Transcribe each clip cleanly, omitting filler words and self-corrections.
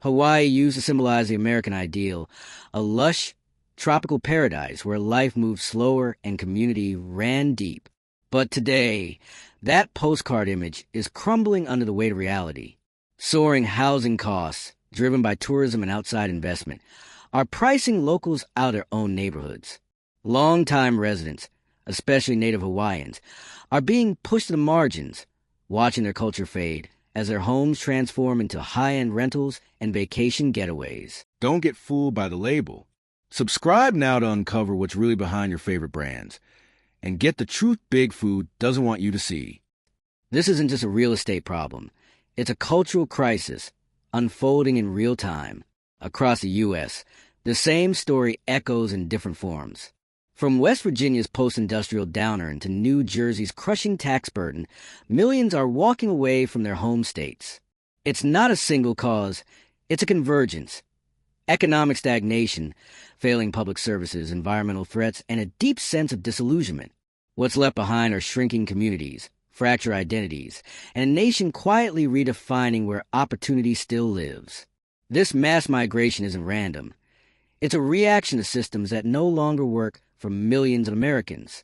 Hawaii used to symbolize the American ideal, a lush, tropical paradise where life moved slower and community ran deep. But today, that postcard image is crumbling under the weight of reality. Soaring housing costs, driven by tourism and outside investment, are pricing locals out of their own neighborhoods. Longtime residents, especially Native Hawaiians, are being pushed to the margins, watching their culture fade as their homes transform into high-end rentals and vacation getaways. Don't get fooled by the label. Subscribe now to uncover what's really behind your favorite brands, and get the truth Big Food doesn't want you to see. This isn't just a real estate problem. It's a cultural crisis unfolding in real time. Across the U.S., the same story echoes in different forms. From West Virginia's post-industrial downturn to New Jersey's crushing tax burden, millions are walking away from their home states. It's not a single cause, it's a convergence. Economic stagnation, failing public services, environmental threats, and a deep sense of disillusionment. What's left behind are shrinking communities, fractured identities, and a nation quietly redefining where opportunity still lives. This mass migration isn't random. It's a reaction to systems that no longer work for millions of Americans.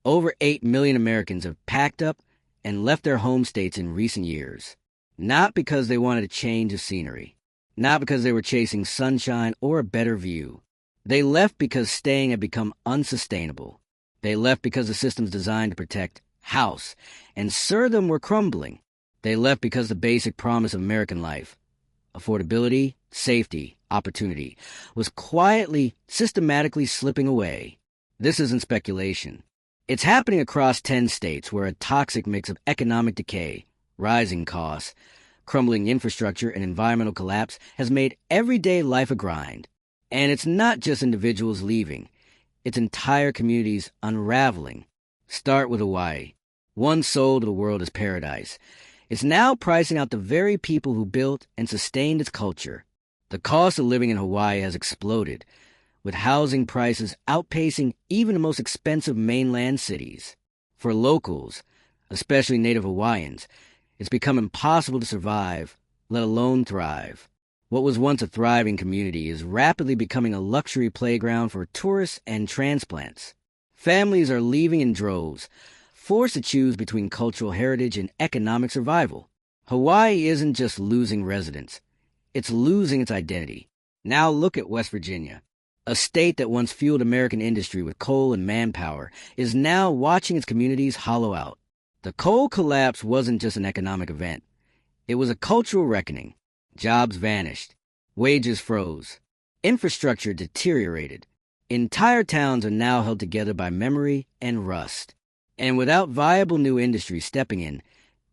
Over 8 million Americans have packed up and left their home states in recent years. Not because they wanted a change of scenery. Not because they were chasing sunshine or a better view. They left because staying had become unsustainable. They left because the systems designed to protect house and serve them were crumbling. They left because the basic promise of American life, affordability, safety, opportunity, was quietly, systematically slipping away. This isn't speculation. It's happening across 10 states where a toxic mix of economic decay, rising costs, crumbling infrastructure, and environmental collapse has made everyday life a grind. And it's not just individuals leaving. It's entire communities unraveling. Start with Hawaii. Once sold to the world as paradise, it's now pricing out the very people who built and sustained its culture. The cost of living in Hawaii has exploded, with housing prices outpacing even the most expensive mainland cities. For locals, especially Native Hawaiians, it's become impossible to survive, let alone thrive. What was once a thriving community is rapidly becoming a luxury playground for tourists and transplants. Families are leaving in droves, forced to choose between cultural heritage and economic survival. Hawaii isn't just losing residents, it's losing its identity. Now look at West Virginia. A state that once fueled American industry with coal and manpower is now watching its communities hollow out. The coal collapse wasn't just an economic event. It was a cultural reckoning. Jobs vanished. Wages froze. Infrastructure deteriorated. Entire towns are now held together by memory and rust. And without viable new industry stepping in,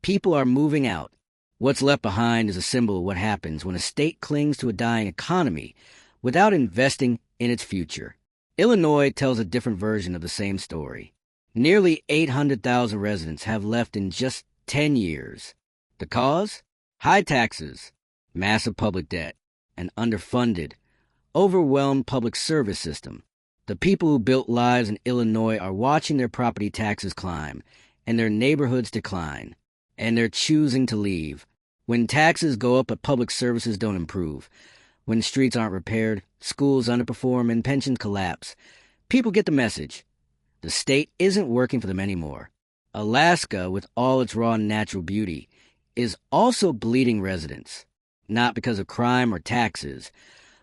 people are moving out. What's left behind is a symbol of what happens when a state clings to a dying economy without investing in its future. Illinois tells a different version of the same story. Nearly 800,000 residents have left in just 10 years. The cause? High taxes, massive public debt, an underfunded, overwhelmed public service system. The people who built lives in Illinois are watching their property taxes climb and their neighborhoods decline, and they're choosing to leave. When taxes go up but public services don't improve, when streets aren't repaired, schools underperform, and pensions collapse, people get the message. The state isn't working for them anymore. Alaska, with all its raw natural beauty, is also bleeding residents, not because of crime or taxes,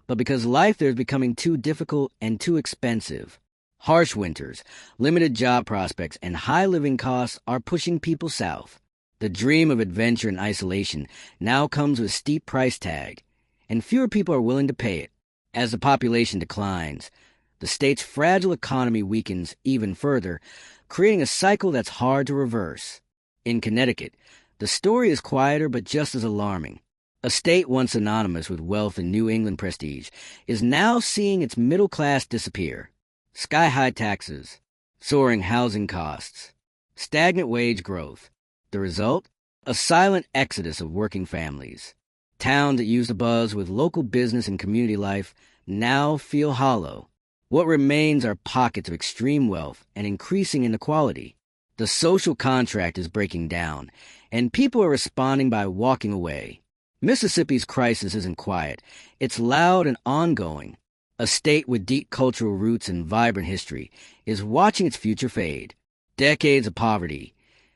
but because life there is becoming too difficult and too expensive. Harsh winters, limited job prospects, and high living costs are pushing people south. The dream of adventure and isolation now comes with a steep price tag, and fewer people are willing to pay it. As the population declines, the state's fragile economy weakens even further, creating a cycle that's hard to reverse. In Connecticut, the story is quieter but just as alarming. A state once synonymous with wealth and New England prestige is now seeing its middle class disappear. Sky-high taxes, soaring housing costs, stagnant wage growth. The result? A silent exodus of working families. Towns that used to buzz with local business and community life now feel hollow. What remains are pockets of extreme wealth and increasing inequality. The social contract is breaking down, and people are responding by walking away. Mississippi's crisis isn't quiet. It's loud and ongoing. A state with deep cultural roots and vibrant history is watching its future fade. Decades of poverty,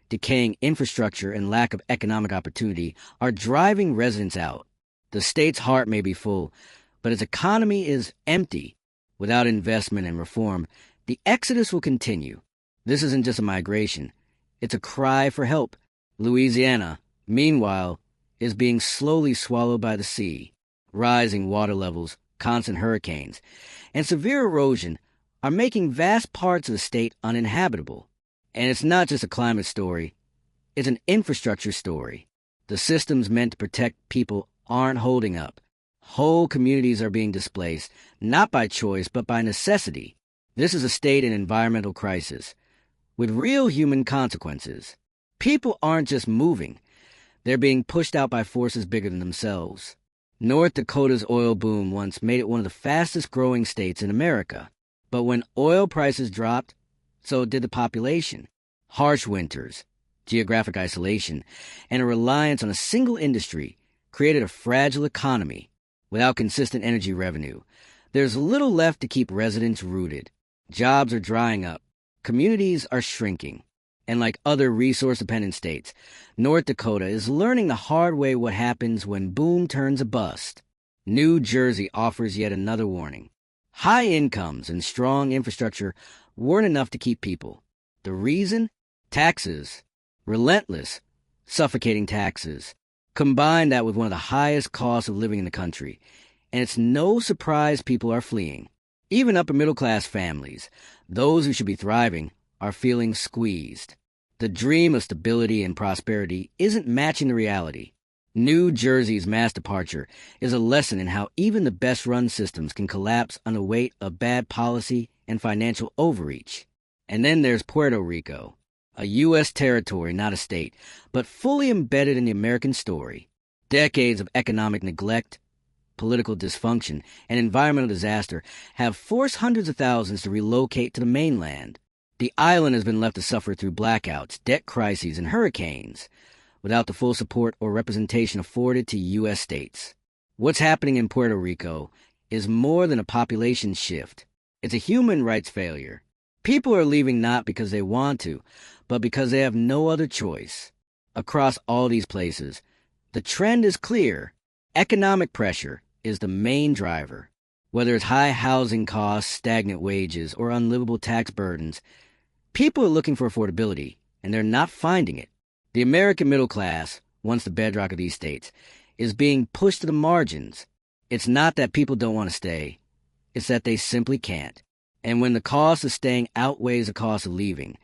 decaying infrastructure, and lack of economic opportunity are driving residents out. The state's heart may be full, but its economy is empty. Without investment and reform, the exodus will continue. This isn't just a migration. It's a cry for help. Louisiana, meanwhile, is being slowly swallowed by the sea. Rising water levels, constant hurricanes, and severe erosion are making vast parts of the state uninhabitable. And it's not just a climate story, it's an infrastructure story. The systems meant to protect people aren't holding up. Whole communities are being displaced, not by choice, but by necessity. This is a state in environmental crisis, with real human consequences. People aren't just moving, they're being pushed out by forces bigger than themselves. North Dakota's oil boom once made it one of the fastest growing states in America. But when oil prices dropped, so did the population. Harsh winters, geographic isolation, and a reliance on a single industry created a fragile economy. Without consistent energy revenue, there's little left to keep residents rooted. Jobs are drying up. Communities are shrinking. And like other resource-dependent states, North Dakota is learning the hard way what happens when boom turns a bust. New Jersey offers yet another warning. High incomes and strong infrastructure weren't enough to keep people. The reason? Taxes. Relentless, suffocating taxes. Combine that with one of the highest costs of living in the country, and it's no surprise people are fleeing. Even upper-middle-class families, those who should be thriving, are feeling squeezed. The dream of stability and prosperity isn't matching the reality. New Jersey's mass departure is a lesson in how even the best-run systems can collapse under the weight of bad policy and financial overreach. And then there's Puerto Rico, a U.S. territory, not a state, but fully embedded in the American story. Decades of economic neglect, political dysfunction, and environmental disaster have forced hundreds of thousands to relocate to the mainland. The island has been left to suffer through blackouts, debt crises, and hurricanes, without the full support or representation afforded to U.S. states. What's happening in Puerto Rico is more than a population shift. It's a human rights failure. People are leaving not because they want to, but because they have no other choice. Across all these places, the trend is clear. Economic pressure is the main driver. Whether it's high housing costs, stagnant wages, or unlivable tax burdens, people are looking for affordability, and they're not finding it. The American middle class, once the bedrock of these states, is being pushed to the margins. It's not that people don't want to stay. It's that they simply can't. And when the cost of staying outweighs the cost of leaving,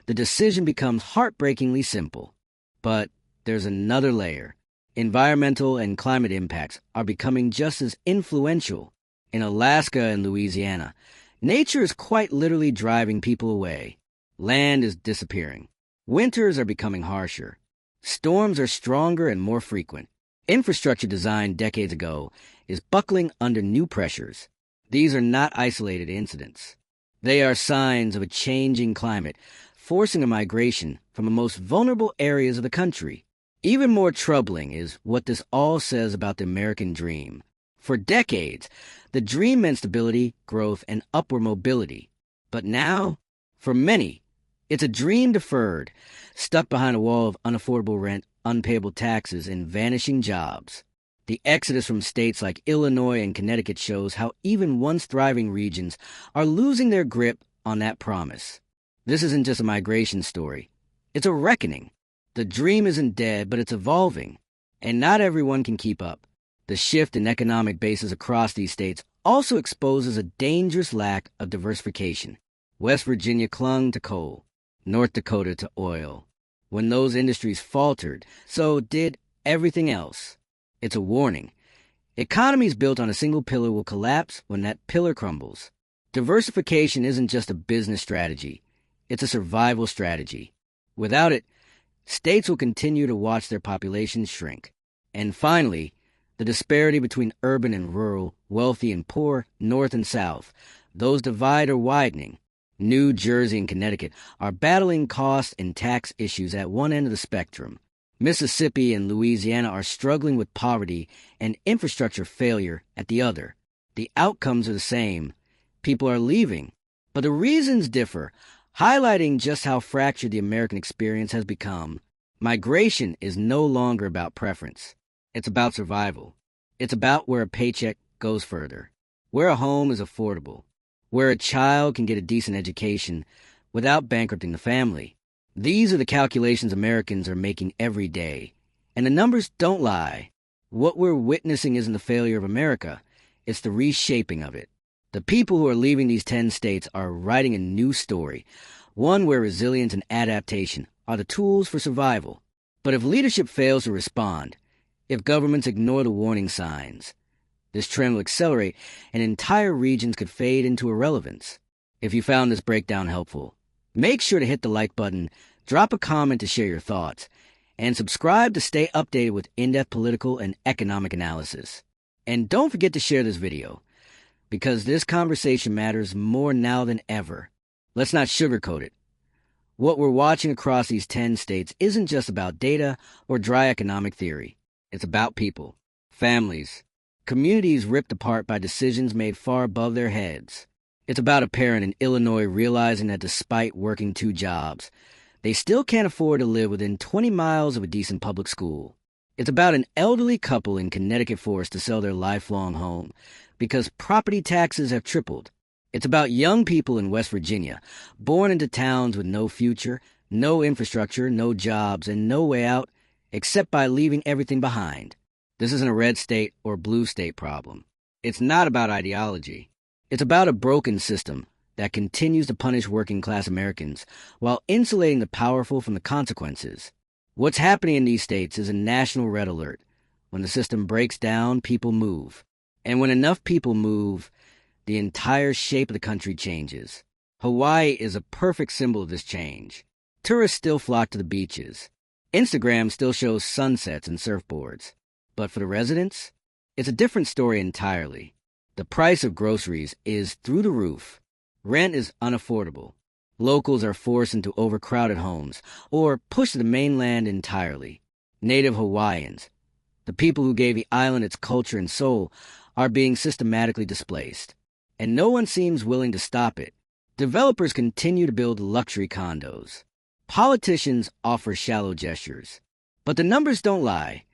the decision becomes heartbreakingly simple. But there's another layer. Environmental and climate impacts are becoming just as influential. In Alaska and Louisiana, nature is quite literally driving people away. Land is disappearing. Winters are becoming harsher. Storms are stronger and more frequent. Infrastructure designed decades ago is buckling under new pressures. These are not isolated incidents. They are signs of a changing climate, forcing a migration from the most vulnerable areas of the country. Even more troubling is what this all says about the American dream. For decades, the dream meant stability, growth, and upward mobility. But now, for many, it's a dream deferred, stuck behind a wall of unaffordable rent, unpayable taxes, and vanishing jobs. The exodus from states like Illinois and Connecticut shows how even once thriving regions are losing their grip on that promise. This isn't just a migration story. It's a reckoning. The dream isn't dead, but it's evolving. And not everyone can keep up. The shift in economic bases across these states also exposes a dangerous lack of diversification. West Virginia clung to coal, North Dakota to oil. When those industries faltered, so did everything else. It's a warning. Economies built on a single pillar will collapse when that pillar crumbles. Diversification isn't just a business strategy. It's a survival strategy. Without it, states will continue to watch their populations shrink. And finally, the disparity between urban and rural, wealthy and poor, north and south, those divides are widening. New Jersey and Connecticut are battling cost and tax issues at one end of the spectrum. Mississippi and Louisiana are struggling with poverty and infrastructure failure at the other. The outcomes are the same. People are leaving, but the reasons differ, highlighting just how fractured the American experience has become. Migration is no longer about preference. It's about survival. It's about where a paycheck goes further, where a home is affordable, where a child can get a decent education without bankrupting the family. These are the calculations Americans are making every day. And the numbers don't lie. What we're witnessing isn't the failure of America. It's the reshaping of it. The people who are leaving these 10 states are writing a new story, one where resilience and adaptation are the tools for survival. But if leadership fails to respond, if governments ignore the warning signs, this trend will accelerate and entire regions could fade into irrelevance. If you found this breakdown helpful, make sure to hit the like button, drop a comment to share your thoughts, and subscribe to stay updated with in-depth political and economic analysis. And don't forget to share this video, because this conversation matters more now than ever. Let's not sugarcoat it. What we're watching across these 10 states isn't just about data or dry economic theory. It's about people, families, communities ripped apart by decisions made far above their heads. It's about a parent in Illinois realizing that despite working 2 jobs, they still can't afford to live within 20 miles of a decent public school. It's about an elderly couple in Connecticut forced to sell their lifelong home because property taxes have tripled. It's about young people in West Virginia, born into towns with no future, no infrastructure, no jobs, and no way out except by leaving everything behind. This isn't a red state or blue state problem. It's not about ideology. It's about a broken system that continues to punish working-class Americans while insulating the powerful from the consequences. What's happening in these states is a national red alert. When the system breaks down, people move. And when enough people move, the entire shape of the country changes. Hawaii is a perfect symbol of this change. Tourists still flock to the beaches. Instagram still shows sunsets and surfboards. But for the residents, it's a different story entirely. The price of groceries is through the roof. Rent is unaffordable. Locals are forced into overcrowded homes or pushed to the mainland entirely. Native Hawaiians, the people who gave the island its culture and soul, are being systematically displaced. And no one seems willing to stop it. Developers continue to build luxury condos. Politicians offer shallow gestures. But the numbers don't lie.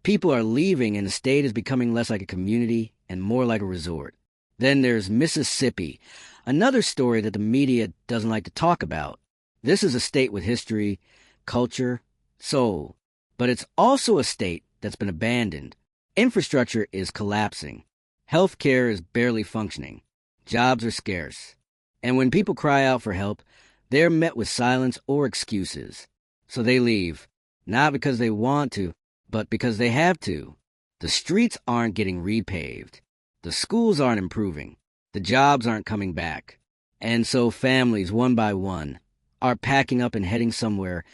People are leaving and the state is becoming less like a community and more like a resort. Then there's Mississippi, another story that the media doesn't like to talk about. This is a state with history, culture, soul. But it's also a state that's been abandoned. Infrastructure is collapsing. Healthcare is barely functioning. Jobs are scarce. And when people cry out for help, they're met with silence or excuses. So they leave, not because they want to, but because they have to. The streets aren't getting repaved. The schools aren't improving. The jobs aren't coming back. And so families, one by one, are packing up and heading somewhere,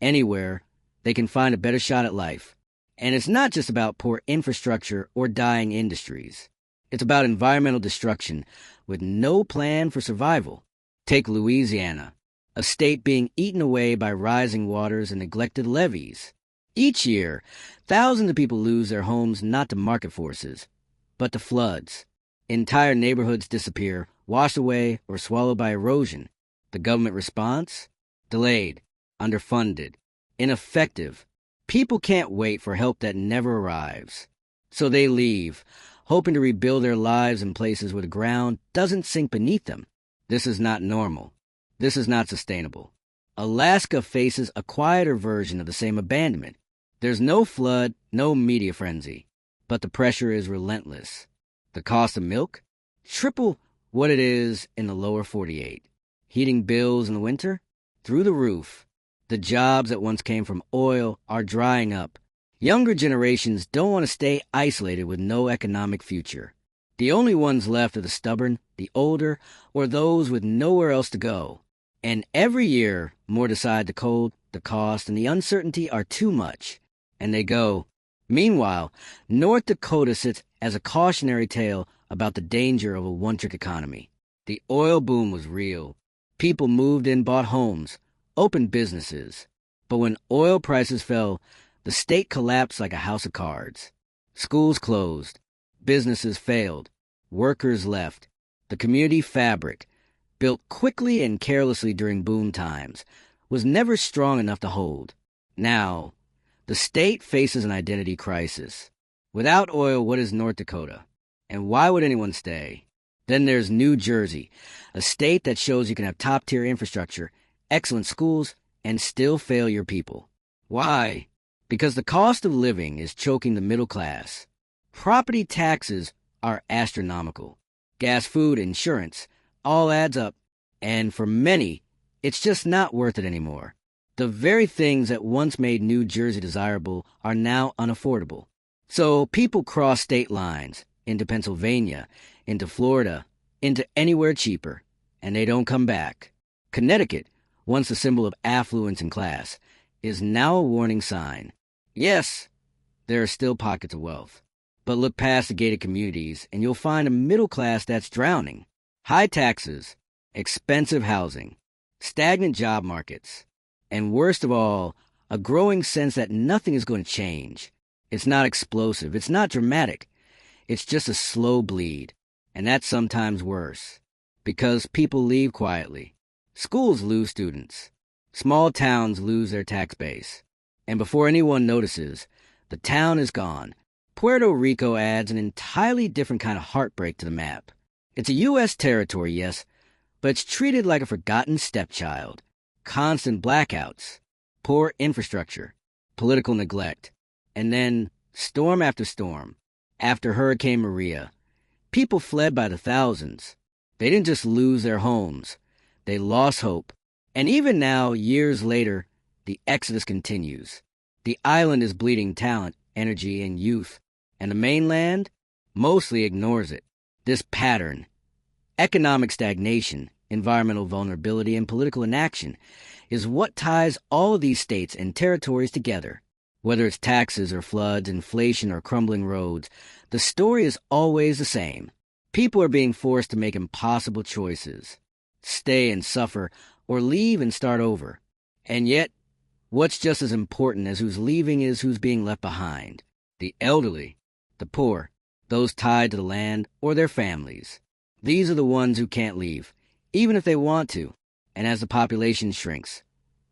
anywhere, they can find a better shot at life. And it's not just about poor infrastructure or dying industries. It's about environmental destruction with no plan for survival. Take Louisiana, a state being eaten away by rising waters and neglected levees. Each year, thousands of people lose their homes not to market forces, but to floods. Entire neighborhoods disappear, washed away, or swallowed by erosion. The government response? Delayed, underfunded, ineffective. People can't wait for help that never arrives. So they leave, hoping to rebuild their lives in places where the ground doesn't sink beneath them. This is not normal. This is not sustainable. Alaska faces a quieter version of the same abandonment. There's no flood, no media frenzy, but the pressure is relentless. The cost of milk? Triple what it is in the lower 48. Heating bills in the winter? Through the roof. The jobs that once came from oil are drying up. Younger generations don't want to stay isolated with no economic future. The only ones left are the stubborn, the older, or those with nowhere else to go. And every year, more decide the cold, the cost, and the uncertainty are too much. And they go. Meanwhile, North Dakota sits as a cautionary tale about the danger of a one-trick economy. The oil boom was real. People moved in, bought homes, opened businesses. But when oil prices fell, The state collapsed like a house of cards. Schools closed. Businesses failed. Workers left. The community fabric, built quickly and carelessly during boom times, was never strong enough to hold. Now, the state faces an identity crisis. Without oil, what is North Dakota? And why would anyone stay? Then there's New Jersey, a state that shows you can have top-tier infrastructure, excellent schools, and still fail your people. Why? Because the cost of living is choking the middle class. Property taxes are astronomical. Gas, food, insurance, all adds up. And for many, it's just not worth it anymore. The very things that once made New Jersey desirable are now unaffordable. So people cross state lines, into Pennsylvania, into Florida, into anywhere cheaper, and they don't come back. Connecticut, once a symbol of affluence and class, is now a warning sign. Yes, there are still pockets of wealth. But look past the gated communities, and you'll find a middle class that's drowning. High taxes, expensive housing, stagnant job markets, and worst of all, a growing sense that nothing is going to change. It's not explosive, it's not dramatic. It's just a slow bleed, and that's sometimes worse, because people leave quietly. Schools lose students. Small towns lose their tax base. And before anyone notices, the town is gone. Puerto Rico adds an entirely different kind of heartbreak to the map. It's a U.S. territory, yes, but it's treated like a forgotten stepchild. Constant blackouts, poor infrastructure, political neglect, and then storm after storm. After Hurricane Maria, people fled by the thousands. They didn't just lose their homes. They lost hope. And even now, years later, the exodus continues. The island is bleeding talent, energy, and youth. And the mainland mostly ignores it. This pattern, economic stagnation, environmental vulnerability, and political inaction, is what ties all of these states and territories together. Whether it's taxes or floods, inflation or crumbling roads, the story is always the same. People are being forced to make impossible choices. Stay and suffer, or leave and start over. And yet, what's just as important as who's leaving is who's being left behind. The elderly, the poor, those tied to the land or their families. These are the ones who can't leave, even if they want to, and as the population shrinks.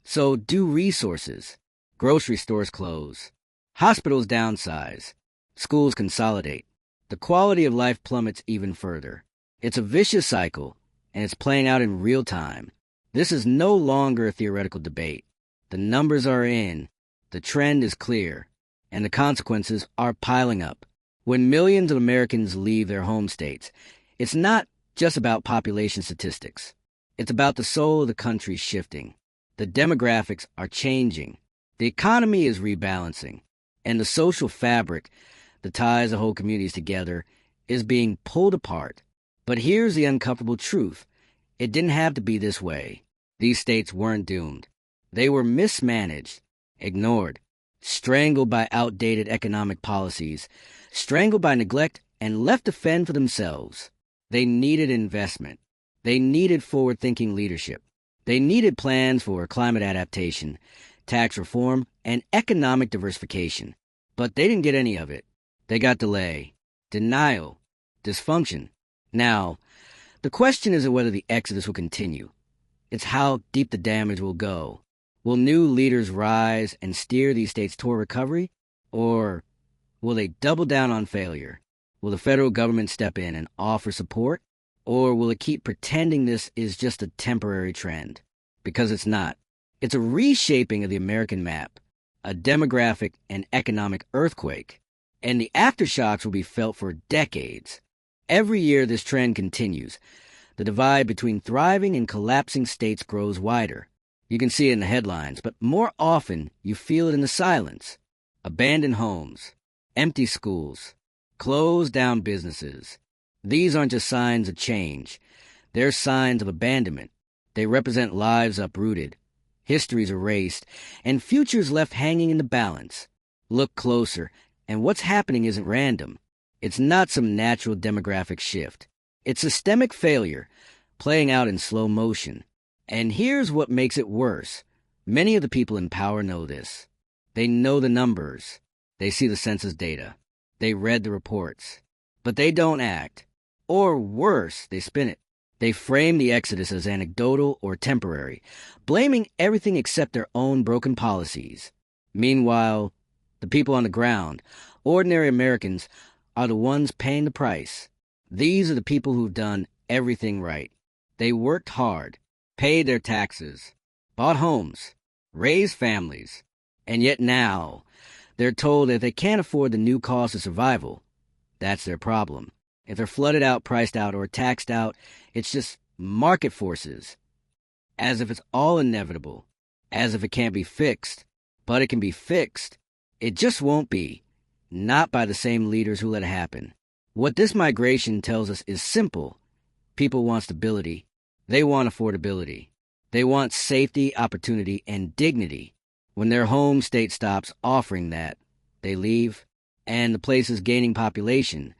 So do resources. Grocery stores close. Hospitals downsize. Schools consolidate. The quality of life plummets even further. It's a vicious cycle, and it's playing out in real time. This is no longer a theoretical debate. The numbers are in. The trend is clear. And the consequences are piling up. When millions of Americans leave their home states, it's not just about population statistics. It's about the soul of the country shifting. The demographics are changing. The economy is rebalancing, and the social fabric that ties the whole communities together is being pulled apart. But here's the uncomfortable truth. It didn't have to be this way. These states weren't doomed. They were mismanaged, ignored, strangled by outdated economic policies, strangled by neglect, and left to fend for themselves. They needed investment. They needed forward-thinking leadership. They needed plans for climate adaptation, tax reform, and economic diversification. But they didn't get any of it. They got delay, denial, dysfunction. Now, the question isn't whether the exodus will continue. It's how deep the damage will go. Will new leaders rise and steer these states toward recovery? Or will they double down on failure? Will the federal government step in and offer support? Or will it keep pretending this is just a temporary trend? Because it's not. It's a reshaping of the American map, a demographic and economic earthquake, and the aftershocks will be felt for decades. Every year this trend continues. The divide between thriving and collapsing states grows wider. You can see it in the headlines, but more often you feel it in the silence. Abandoned homes, empty schools, closed down businesses. These aren't just signs of change. They're signs of abandonment. They represent lives uprooted, histories erased, and futures left hanging in the balance. Look closer, and what's happening isn't random. It's not some natural demographic shift. It's systemic failure, playing out in slow motion. And here's what makes it worse. Many of the people in power know this. They know the numbers. They see the census data. They read the reports. But they don't act. Or worse, they spin it. They frame the exodus as anecdotal or temporary, blaming everything except their own broken policies. Meanwhile, the people on the ground, ordinary Americans, are the ones paying the price. These are the people who've done everything right. They worked hard, paid their taxes, bought homes, raised families, and yet now they're told that they can't afford the new cost of survival. That's their problem. If they're flooded out, priced out, or taxed out, it's just market forces. As if it's all inevitable. As if it can't be fixed. But it can be fixed. It just won't be. Not by the same leaders who let it happen. What this migration tells us is simple. People want stability. They want affordability. They want safety, opportunity, and dignity. When their home state stops offering that, they leave. And the places gaining population,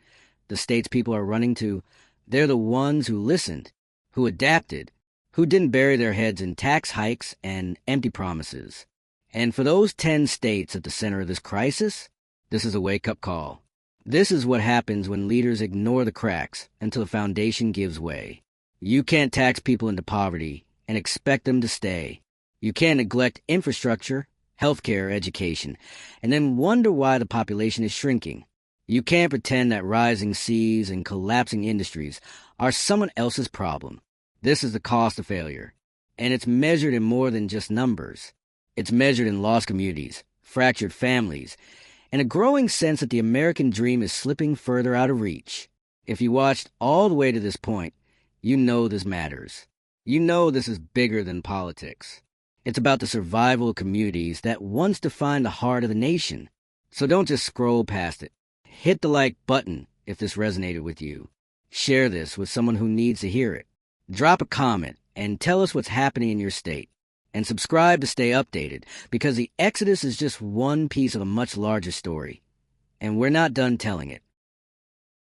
the states people are running to, they're the ones who listened, who adapted, who didn't bury their heads in tax hikes and empty promises. And for those 10 states at the center of this crisis, this is a wake-up call. This is what happens when leaders ignore the cracks until the foundation gives way. You can't tax people into poverty and expect them to stay. You can't neglect infrastructure, healthcare, education, and then wonder why the population is shrinking. You can't pretend that rising seas and collapsing industries are someone else's problem. This is the cost of failure, and it's measured in more than just numbers. It's measured in lost communities, fractured families, and a growing sense that the American dream is slipping further out of reach. If you watched all the way to this point, you know this matters. You know this is bigger than politics. It's about the survival of communities that once defined the heart of the nation. So don't just scroll past it. Hit the like button if this resonated with you. Share this with someone who needs to hear it. Drop a comment and tell us what's happening in your state. And subscribe to stay updated, because the Exodus is just one piece of a much larger story. And we're not done telling it.